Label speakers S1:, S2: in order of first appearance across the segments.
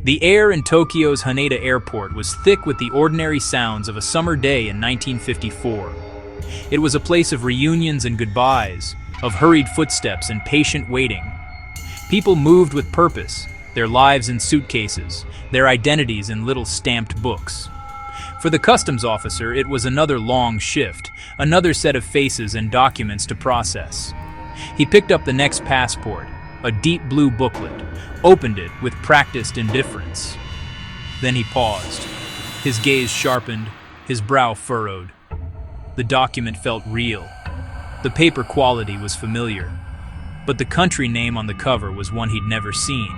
S1: The air in Tokyo's Haneda Airport was thick with the ordinary sounds of a summer day in 1954. It was a place of reunions and goodbyes, of hurried footsteps and patient waiting. People moved with purpose, their lives in suitcases, their identities in little stamped books. For the customs officer, it was another long shift, another set of faces and documents to process. He picked up the next passport, a deep blue booklet, opened it with practiced indifference. Then he paused. His gaze sharpened, his brow furrowed. The document felt real. The paper quality was familiar, but the country name on the cover was one he'd never seen.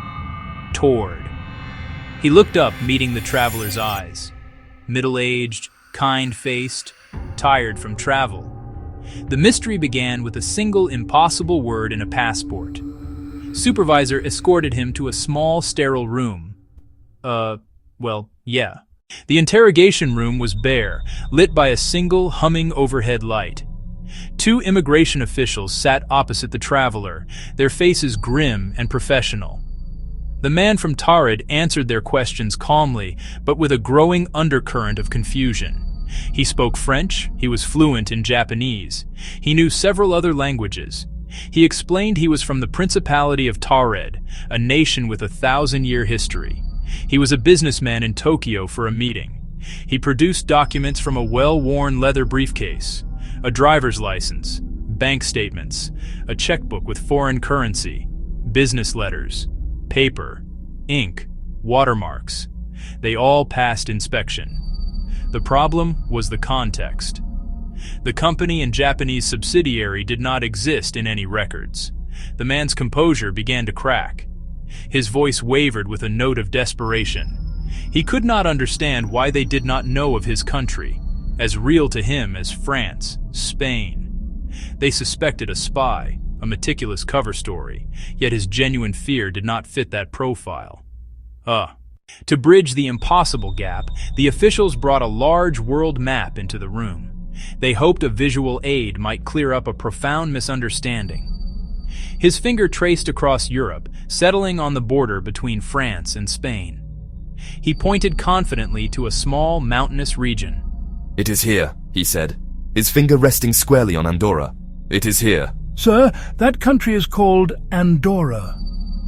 S1: Taured. He looked up, meeting the traveler's eyes. Middle-aged, kind-faced, tired from travel. The mystery began with a single impossible word in a passport. Supervisor escorted him to a small, sterile room. Yeah. The interrogation room was bare, lit by a single, humming overhead light. Two immigration officials sat opposite the traveler, their faces grim and professional. The man from Taured answered their questions calmly, but with a growing undercurrent of confusion. He spoke French, he was fluent in Japanese. He knew several other languages. He explained he was from the Principality of Taured, a nation with a 1,000-year history. He was a businessman in Tokyo for a meeting. He produced documents from a well-worn leather briefcase, a driver's license, bank statements, a checkbook with foreign currency, business letters, paper, ink, watermarks. They all passed inspection. The problem was the context. The company and Japanese subsidiary did not exist in any records. The man's composure began to crack. His voice wavered with a note of desperation. He could not understand why they did not know of his country, as real to him as France, Spain. They suspected a spy, a meticulous cover story, yet his genuine fear did not fit that profile. To bridge the impossible gap, the officials brought a large world map into the room. They hoped a visual aid might clear up a profound misunderstanding. His finger traced across Europe, settling on the border between France and Spain. He pointed confidently to a small, mountainous region.
S2: "It is here," he said, his finger resting squarely on Andorra. "It is here."
S3: Sir, that country is called Andorra.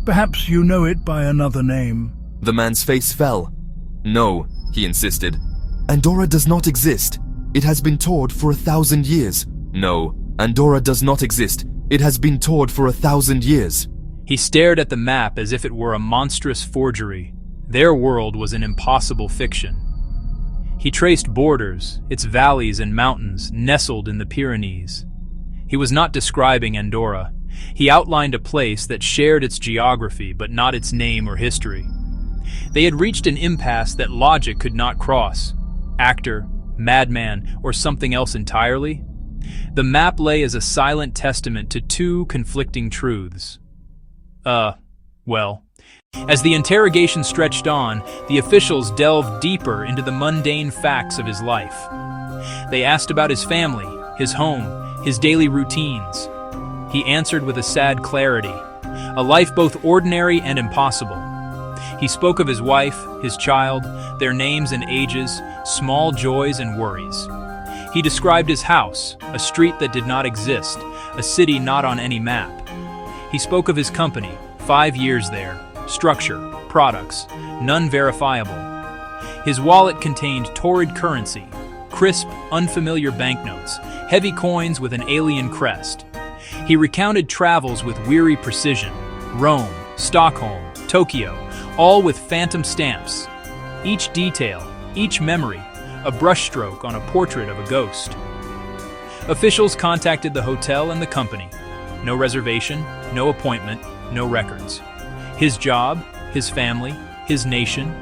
S3: Perhaps you know it by another name.
S2: The man's face fell. "No," he insisted. "Andorra does not exist. It has been Taured for 1,000 years. No, Andorra does not exist. It has been Taured for 1,000 years.
S1: He stared at the map as if it were a monstrous forgery. Their world was an impossible fiction. He traced borders, its valleys and mountains nestled in the Pyrenees. He was not describing Andorra. He outlined a place that shared its geography but not its name or history. They had reached an impasse that logic could not cross. Actor, madman, or something else entirely? The map lay as a silent testament to two conflicting truths. As the interrogation stretched on, the officials delved deeper into the mundane facts of his life. They asked about his family, his home, his daily routines. He answered with a sad clarity, a life both ordinary and impossible. He spoke of his wife, his child, their names and ages, small joys and worries. He described his house, a street that did not exist, a city not on any map. He spoke of his company, 5 years there, structure, products, none verifiable. His wallet contained Taured currency, crisp, unfamiliar banknotes, heavy coins with an alien crest. He recounted travels with weary precision, Rome, Stockholm, Tokyo, all with phantom stamps. Each detail, each memory, a brushstroke on a portrait of a ghost. Officials contacted the hotel and the company. No reservation, no appointment, no records. His job, his family, his nation,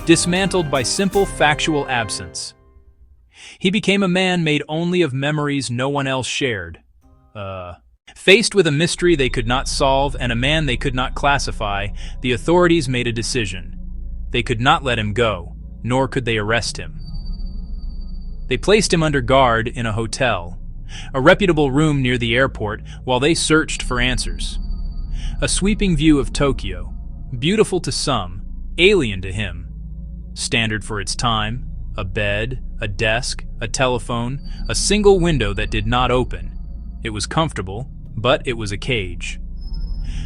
S1: dismantled by simple factual absence. He became a man made only of memories no one else shared. Faced with a mystery they could not solve and a man they could not classify, the authorities made a decision. They could not let him go, nor could they arrest him. They placed him under guard in a hotel, a reputable room near the airport, while they searched for answers. A sweeping view of Tokyo, beautiful to some, alien to him. Standard for its time, a bed, a desk, a telephone, a single window that did not open. It was comfortable, but it was a cage.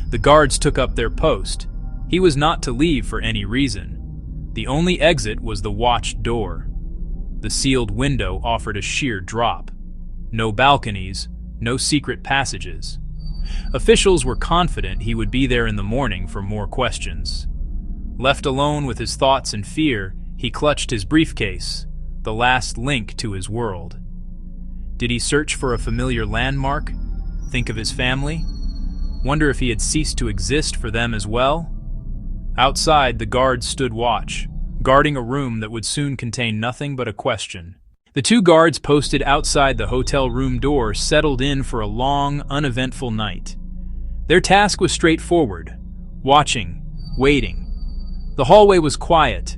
S1: The guards took up their post. He was not to leave for any reason. The only exit was the watched door. The sealed window offered a sheer drop. No balconies, no secret passages. Officials were confident he would be there in the morning for more questions. Left alone with his thoughts and fear, he clutched his briefcase, the last link to his world. Did he search for a familiar landmark? Think of his family? Wonder if he had ceased to exist for them as well? Outside, the guards stood watch, guarding a room that would soon contain nothing but a question. The two guards posted outside the hotel room door settled in for a long, uneventful night. Their task was straightforward: watching, waiting. The hallway was quiet.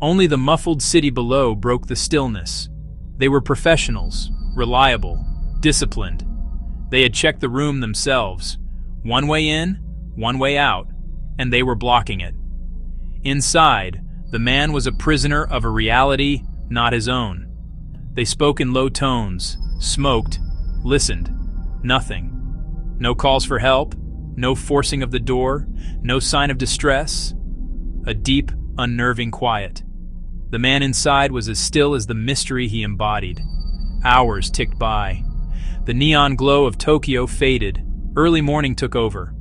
S1: Only the muffled city below broke the stillness. They were professionals, reliable, disciplined. They had checked the room themselves. One way in, one way out, and they were blocking it. Inside, the man was a prisoner of a reality not his own. They spoke in low tones, smoked, listened. Nothing. No calls for help, no forcing of the door, no sign of distress. A deep, unnerving quiet. The man inside was as still as the mystery he embodied. Hours ticked by. The neon glow of Tokyo faded. Early morning took over.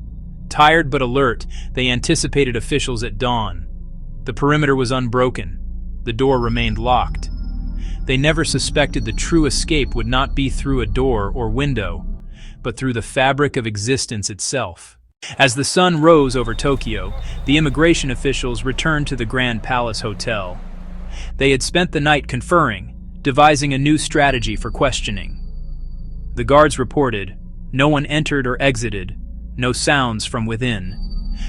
S1: Tired but alert, they anticipated officials at dawn. The perimeter was unbroken. The door remained locked. They never suspected the true escape would not be through a door or window, but through the fabric of existence itself. As the sun rose over Tokyo, the immigration officials returned to the Grand Palace Hotel. They had spent the night conferring, devising a new strategy for questioning. The guards reported, no one entered or exited, no sounds from within.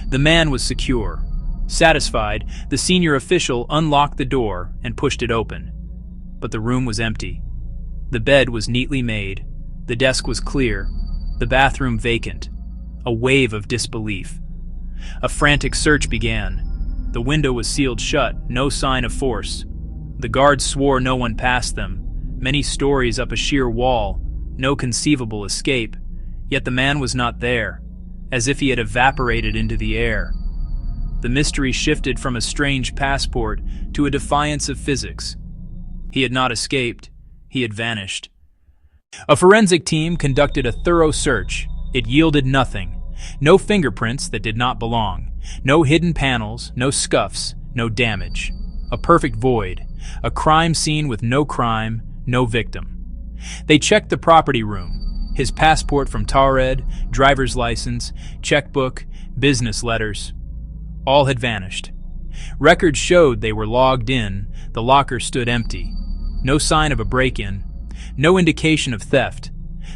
S1: The man was secure. Satisfied, the senior official unlocked the door and pushed it open. But the room was empty. The bed was neatly made. The desk was clear. The bathroom vacant. A wave of disbelief. A frantic search began. The window was sealed shut, no sign of force. The guards swore no one passed them. Many stories up a sheer wall, no conceivable escape. Yet the man was not there, as if he had evaporated into the air. The mystery shifted from a strange passport to a defiance of physics. He had not escaped. He had vanished. A forensic team conducted a thorough search. It yielded nothing. No fingerprints that did not belong. No hidden panels, no scuffs, no damage. A perfect void. A crime scene with no crime, no victim. They checked the property room. His passport from Taured, driver's license, checkbook, business letters. All had vanished. Records showed they were logged in. The locker stood empty. No sign of a break-in. No indication of theft.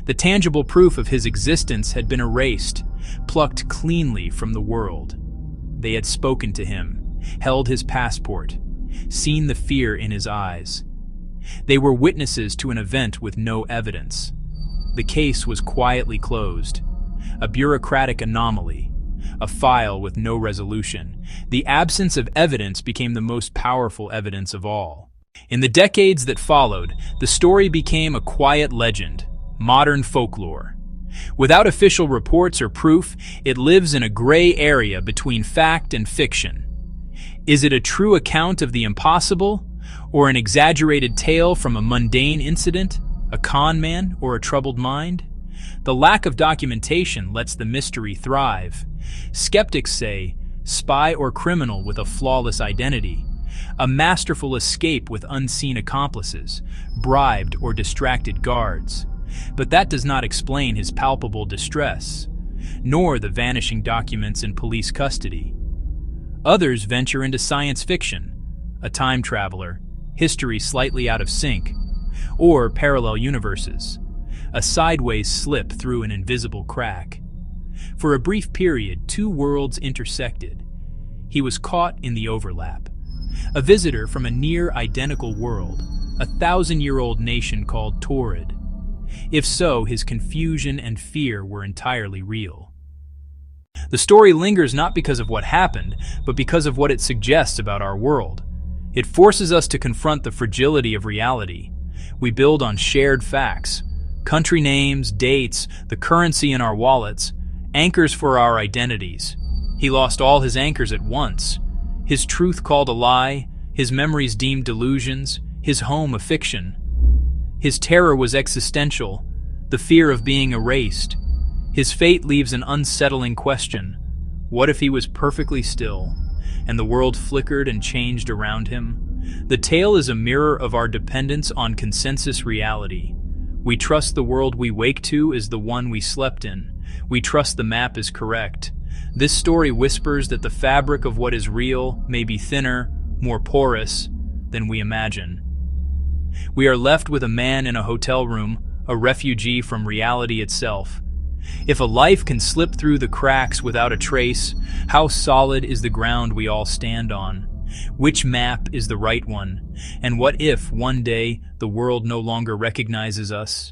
S1: The tangible proof of his existence had been erased, plucked cleanly from the world. They had spoken to him, held his passport, seen the fear in his eyes. They were witnesses to an event with no evidence. The case was quietly closed, a bureaucratic anomaly, a file with no resolution. The absence of evidence became the most powerful evidence of all. In the decades that followed, the story became a quiet legend, modern folklore. Without official reports or proof, it lives in a gray area between fact and fiction. Is it a true account of the impossible, or an exaggerated tale from a mundane incident, a con man, or a troubled mind? The lack of documentation lets the mystery thrive. Skeptics say, spy or criminal with a flawless identity, a masterful escape with unseen accomplices, bribed or distracted guards. But that does not explain his palpable distress, nor the vanishing documents in police custody. Others venture into science fiction, a time traveler, history slightly out of sync, or parallel universes, a sideways slip through an invisible crack. For a brief period, two worlds intersected. He was caught in the overlap. A visitor from a near-identical world, a 1,000-year-old nation called Taured. If so, his confusion and fear were entirely real. The story lingers not because of what happened, but because of what it suggests about our world. It forces us to confront the fragility of reality. We build on shared facts, country names, dates, the currency in our wallets, anchors for our identities. He lost all his anchors at once. His truth called a lie, his memories deemed delusions, his home a fiction. His terror was existential, the fear of being erased. His fate leaves an unsettling question. What if he was perfectly still, and the world flickered and changed around him? The tale is a mirror of our dependence on consensus reality. We trust the world we wake to is the one we slept in. We trust the map is correct. This story whispers that the fabric of what is real may be thinner, more porous than we imagine. We are left with a man in a hotel room, a refugee from reality itself. If a life can slip through the cracks without a trace, how solid is the ground we all stand on? Which map is the right one? And what if, one day, the world no longer recognizes us?